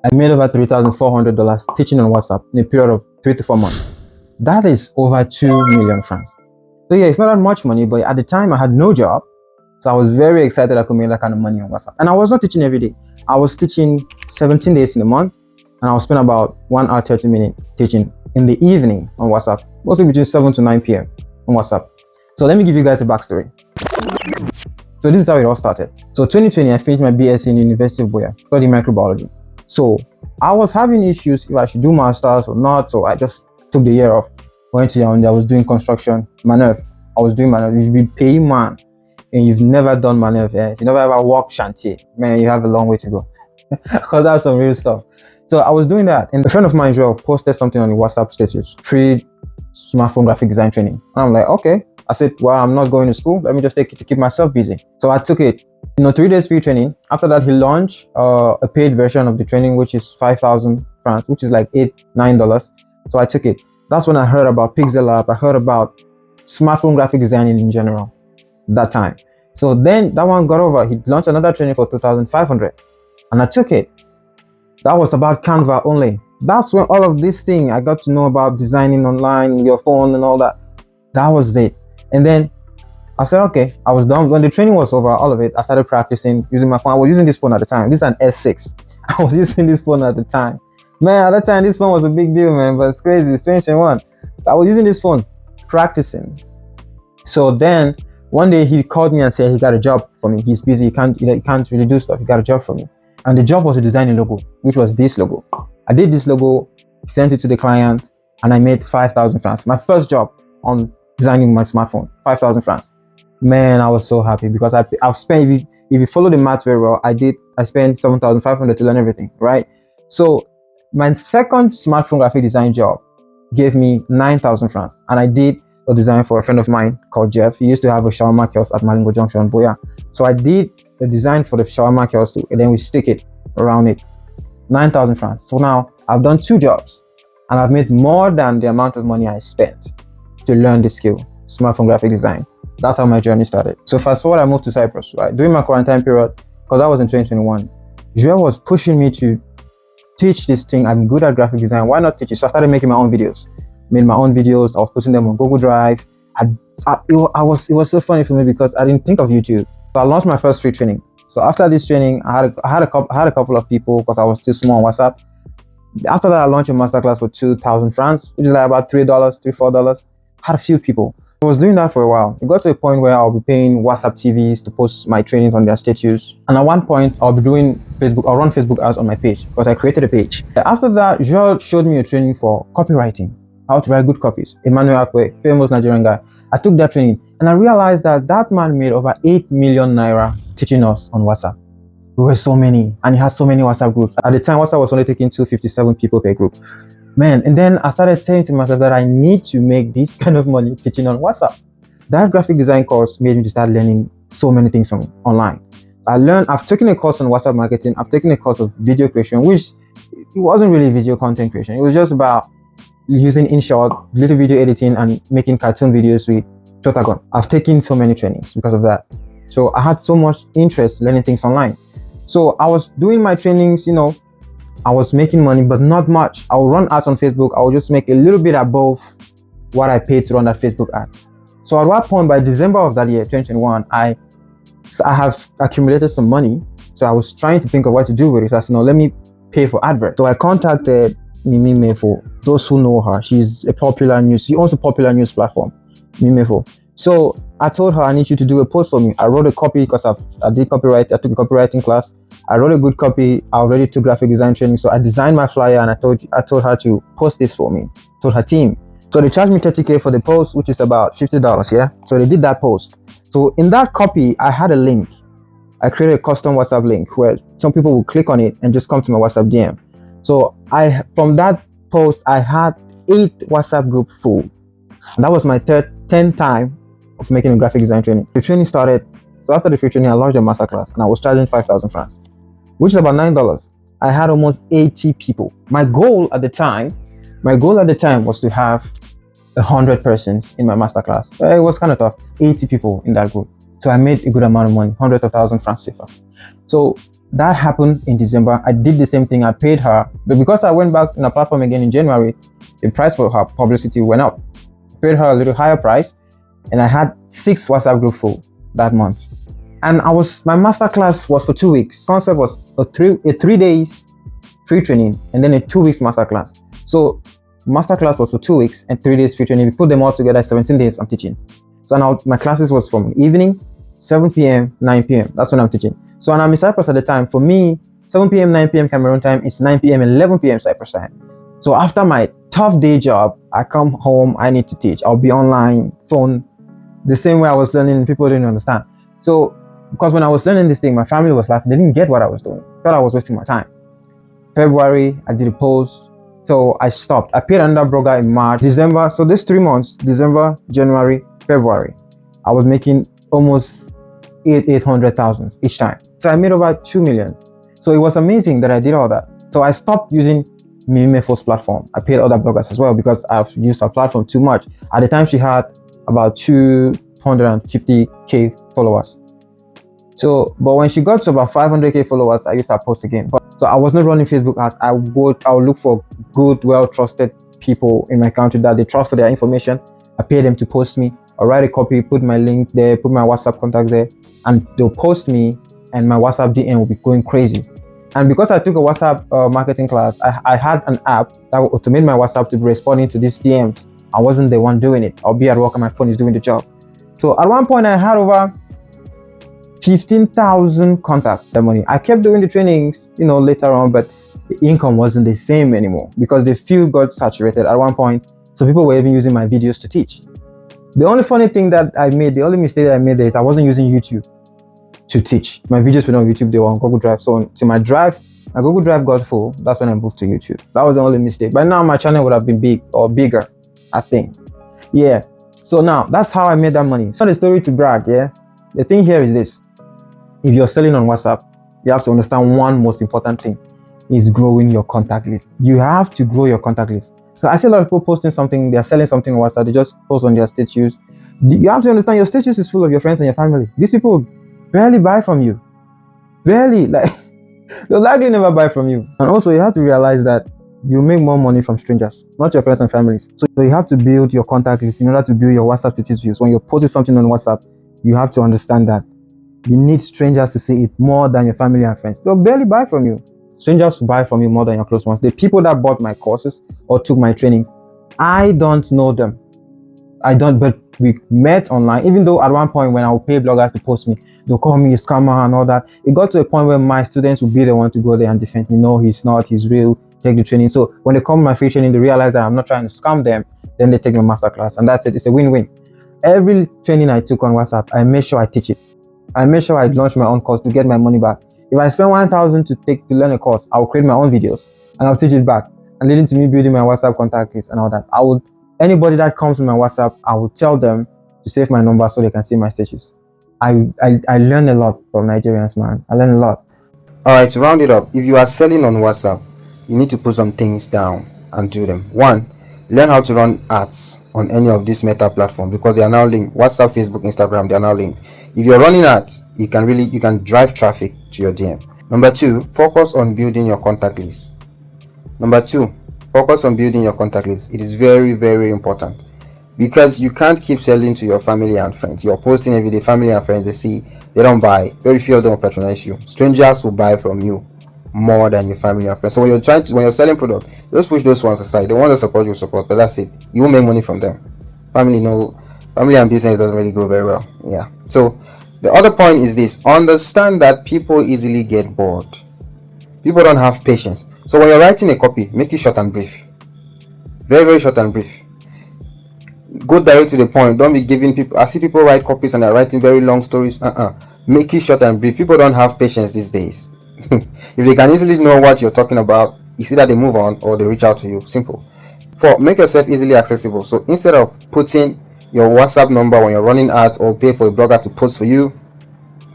I made over $3,400 teaching on WhatsApp in a period of 3 to 4 months. That is over 2 million francs. So yeah, it's not that much money, but at the time I had no job. So I was very excited I could make that kind of money on WhatsApp. And I was not teaching every day. I was teaching 17 days in a month, and I was spend about 1 hour 30 minutes teaching in the evening on WhatsApp, mostly between 7 to 9 p.m. on WhatsApp. So let me give you guys a backstory. So this is how it all started. So 2020, I finished my BSc in the University of Boya, studying microbiology. So I was having issues if I should do masters or not. So I just took the year off. Went to Yaoundé. I was doing construction, maneuver. I was doing maneuver. If you be paying man and you've never done maneuver, if you never ever walked chantier, man, you have a long way to go. Because that's some real stuff. So I was doing that, and a friend of mine, Joel, posted something on the WhatsApp status, free smartphone graphic design training. And I'm like, okay. I said, well, I'm not going to school. Let me just take it to keep myself busy. So I took it. 3 days free training. After that, he launched a paid version of the training, which is 5,000 francs, which is like $8-9. So I took it. That's when I heard about Pixel App. I heard about smartphone graphic designing in general that time. So then that one got over. He launched another training for 2,500, and I took it. That was about Canva only. That's when all of this thing I got to know about designing online, your phone and all that. That was it. And then I said, okay, I was done. When the training was over, all of it, I started practicing using my phone. I was using this phone at the time. This is an S6. I was using this phone at the time. Man, at that time, this phone was a big deal, man, but it's crazy. It's 2021. So I was using this phone, practicing. So then one day he called me and said he got a job for me. He's busy. He can't really do stuff. He got a job for me. And the job was to design a logo, which was this logo. I did this logo, sent it to the client, and I made 5,000 francs. My first job on designing my smartphone, 5,000 francs. Man, I was so happy because I've spent, if you follow the math very well, I spent 7,500 to learn everything, right? So my second smartphone graphic design job gave me 9,000 francs, and I did a design for a friend of mine called Jeff. He used to have a shawarma kiosk at Malingo Junction, Boya. So I did the design for the shawarma kiosk, and then we stick it around it. 9,000 francs. So now I've done 2 jobs, and I've made more than the amount of money I spent to learn this skill, smartphone graphic design. That's how my journey started. So fast forward, I moved to Cyprus, right? During my quarantine period, because I was in 2021, Joel was pushing me to teach this thing. I'm good at graphic design. Why not teach it? So I started making my own videos. Made my own videos. I was posting them on Google Drive. It was so funny for me because I didn't think of YouTube. So I launched my first free training. So after this training, I had a couple of people because I was still small on WhatsApp. After that, I launched a masterclass for 2,000 francs, which is like about $3-4. Had a few people. I was doing that for a while. It got to a point where I'll be paying WhatsApp TVs to post my trainings on their status. And at one point, I'll be doing Facebook. I'll run Facebook ads on my page because I created a page. After that, Joel showed me a training for copywriting, how to write good copies. Emmanuel Akwe, famous Nigerian guy. I took that training and I realized that man made over 8 million naira teaching us on WhatsApp. We were so many, and he had so many WhatsApp groups. At the time, WhatsApp was only taking 257 people per group. Man, and then I started saying to myself that I need to make this kind of money teaching on WhatsApp. That graphic design course made me to start learning so many things from online. I've taken a course on WhatsApp marketing. I've taken a course of video creation, which it wasn't really video content creation. It was just about using InShot, little video editing, and making cartoon videos with Totagon. I've taken so many trainings because of that. So I had so much interest learning things online. So I was doing my trainings, I was making money, but not much. I would run ads on Facebook. I would just make a little bit above what I paid to run that Facebook ad. So at that point, by December of that year, 2021, I have accumulated some money. So I was trying to think of what to do with it. So I said, no, let me pay for advert. So I contacted Mimi Mefo. Those who know her, she owns a popular news platform, Mimi Mefo. So I told her, I need you to do a post for me. I wrote a copy because I did copyright. I took a copywriting class. I wrote a good copy. I already took graphic design training. So I designed my flyer and I told her to post this for me, told her team. So they charged me 30K for the post, which is about $50, yeah? So they did that post. So in that copy, I had a link. I created a custom WhatsApp link where some people will click on it and just come to my WhatsApp DM. So from that post, I had 8 WhatsApp groups full. And that was my 10th time of making a graphic design training. The training started. So after the free training, I launched a masterclass and I was charging 5,000 francs, which is about $9. I had almost 80 people. My goal at the time was to have 100 persons in my masterclass. It was kind of tough. 80 people in that group. So I made a good amount of money, hundreds of thousands francs CFA. So that happened in December. I did the same thing. I paid her, but because I went back on the platform again in January, the price for her publicity went up. I paid her a little higher price, and I had 6 WhatsApp group full that month. And my masterclass was for 2 weeks. Concept was a 3 days free training and then a 2 weeks masterclass. So masterclass was for 2 weeks and 3 days free training. We put them all together, 17 days I'm teaching. So now my classes was from evening, 7 p.m., 9 p.m. That's when I'm teaching. So and I'm in Cyprus at the time. For me, 7 p.m., 9 p.m. Cameroon time is 9 p.m., 11 p.m. Cyprus time. So after my tough day job, I come home, I need to teach. I'll be online, phone, the same way I was learning, people didn't understand. So because when I was learning this thing, my family was laughing. They didn't get what I was doing. Thought I was wasting my time. February, I did a post. So I stopped. I paid another blogger in March, December. So these 3 months, December, January, February, I was making almost 800,000 each time. So I made over 2 million. So it was amazing that I did all that. So I stopped using Mimefo's platform. I paid other bloggers as well because I've used her platform too much. At the time, she had about 250k followers. So, but when she got to about 500k followers, I used her post again. So I was not running Facebook ads. I would look for good, well-trusted people in my country that they trusted their information. I pay them to post me. I'll write a copy, put my link there, put my WhatsApp contacts there, and they'll post me, and my WhatsApp DM will be going crazy. And because I took a WhatsApp marketing class, I had an app that would automate my WhatsApp to be responding to these DMs. I wasn't the one doing it. I'll be at work and my phone is doing the job. So at one point I had over 15,000 contacts. I kept doing the trainings, later on, but the income wasn't the same anymore because the field got saturated at one point. So people were even using my videos to teach. The only funny thing that I made, the only mistake that I made there is I wasn't using YouTube to teach. My videos were not on YouTube, they were on Google Drive. So until my Google Drive got full, that's when I moved to YouTube. That was the only mistake. But now my channel would have been big or bigger, I think. Yeah. So now that's how I made that money. It's not a story to brag, yeah? The thing here is this. If you're selling on WhatsApp, you have to understand one most important thing is growing your contact list. You have to grow your contact list. So I see a lot of people posting something, they're selling something on WhatsApp, they just post on their status. You have to understand your status is full of your friends and your family. These people barely buy from you. Barely, they'll likely never buy from you. And also you have to realize that you make more money from strangers, not your friends and families. So you have to build your contact list in order to build your WhatsApp status views. When you're posting something on WhatsApp, you have to understand that you need strangers to see it more than your family and friends. They'll barely buy from you. Strangers will buy from you more than your close ones. The people that bought my courses or took my trainings, I don't know them. But we met online. Even though at one point when I would pay bloggers to post me, they'll call me a scammer and all that. It got to a point where my students would be the one to go there and defend me. No, he's not. He's real. Take the training. So when they come to my free training, they realize that I'm not trying to scam them. Then they take my masterclass, and that's it. It's a win-win. Every training I took on WhatsApp, I made sure I teach it. I made sure I launch my own course to get my money back. If I spend 1,000 to learn a course, I will create my own videos and I'll teach it back, and leading to me building my WhatsApp contact list and all that. Anybody that comes to my WhatsApp, I will tell them to save my number so they can see my status. I learn a lot from Nigerians, man. I learn a lot. All right, to round it up, if you are selling on WhatsApp, you need to put some things down and do them. 1, learn how to run ads on any of these meta platforms because they are now linked. WhatsApp, Facebook, Instagram, they are now linked. If you're running ads, you can drive traffic to your DM. Number 2, focus on building your contact list. It is very, very important because you can't keep selling to your family and friends. You're posting every day, family and friends, they see, they don't buy. Very few of them will patronize you. Strangers will buy from you more than your family and friends. So when you're selling product, just push those ones aside. The ones that support you support, but that's it. You won't make money from them. Family and business doesn't really go very well. Yeah. So the other point is this: understand that people easily get bored. People don't have patience. So when you're writing a copy, make it short and brief. Very, very short and brief. Go direct to the point. Don't be giving people. I see people write copies and they're writing very long stories. Make it short and brief. People don't have patience these days. If they can easily know what you're talking about, it's either they move on or they reach out to you. Simple. 4, make yourself easily accessible. So instead of putting your WhatsApp number when you're running ads or pay for a blogger to post for you,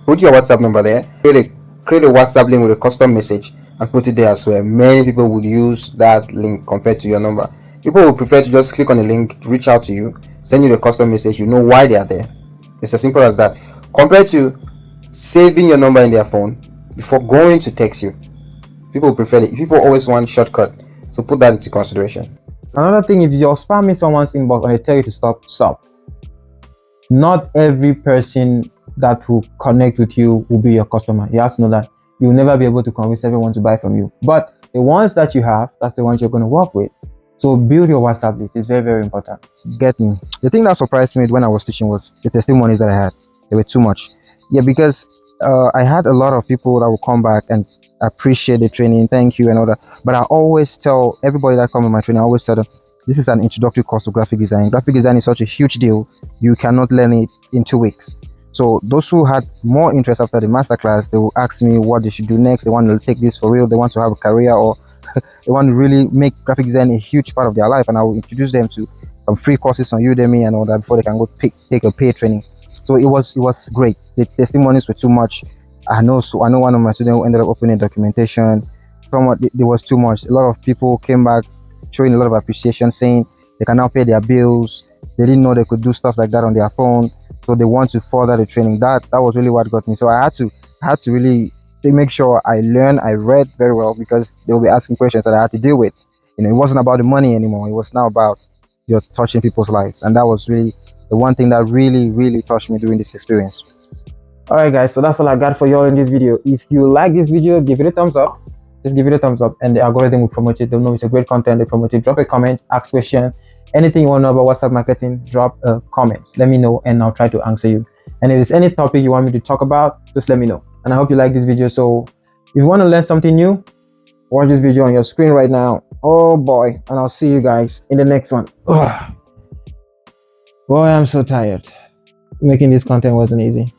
put your WhatsApp number there. Create a WhatsApp link with a custom message and put it there as well. Many people would use that link compared to your number. People would prefer to just click on the link, reach out to you, send you the custom message. You know why they are there. It's as simple as that. compared to saving your number in their phone before going to text you. People prefer it. People always want shortcut, so put that into consideration. Another thing, if you're spamming someone's inbox and they tell you to stop, stop. Not every person that will connect with you will be your customer. You have to know that you'll never be able to convince everyone to buy from you. But the ones that you have, that's the ones you're going to work with. So build your WhatsApp list. It's very, very important. Get me. The thing that surprised me when I was teaching was the testimonies that I had. They were too much. Yeah, because I had a lot of people that will come back and appreciate the training, thank you and all that. But I always tell everybody that comes in my training, I always tell them, this is an introductory course to graphic design. Graphic design is such a huge deal. You cannot learn it in 2 weeks. So those who had more interest after the masterclass, they will ask me what they should do next. They want to take this for real. They want to have a career, or they want to really make graphic design a huge part of their life. And I will introduce them to some free courses on Udemy and all that before they can go take a paid training. So it was great. The testimonies were too much. I know one of my students who ended up opening documentation. There was too much. A lot of people came back showing a lot of appreciation, saying they can now pay their bills. They didn't know they could do stuff like that on their phone, so they want to further the training. That was really what got me. So I had to really make sure I read very well, because they will be asking questions that I had to deal with. It wasn't about the money anymore. It was now about you're touching people's lives, and that was really the one thing that really, really touched me during this experience. All right, guys, so that's all I got for y'all in this video. If you like this video, give it a thumbs up. Just give it a thumbs up, and the algorithm will promote it. They'll know it's a great content. They promote it. Drop a comment, ask question, anything you want to know about WhatsApp marketing, drop a comment. Let me know, and I'll try to answer you. And if there's any topic you want me to talk about, just let me know. And I hope you like this video. So if you want to learn something new, watch this video on your screen right now. Oh boy, and I'll see you guys in the next one. Ugh. Boy, I'm so tired. Making this content wasn't easy.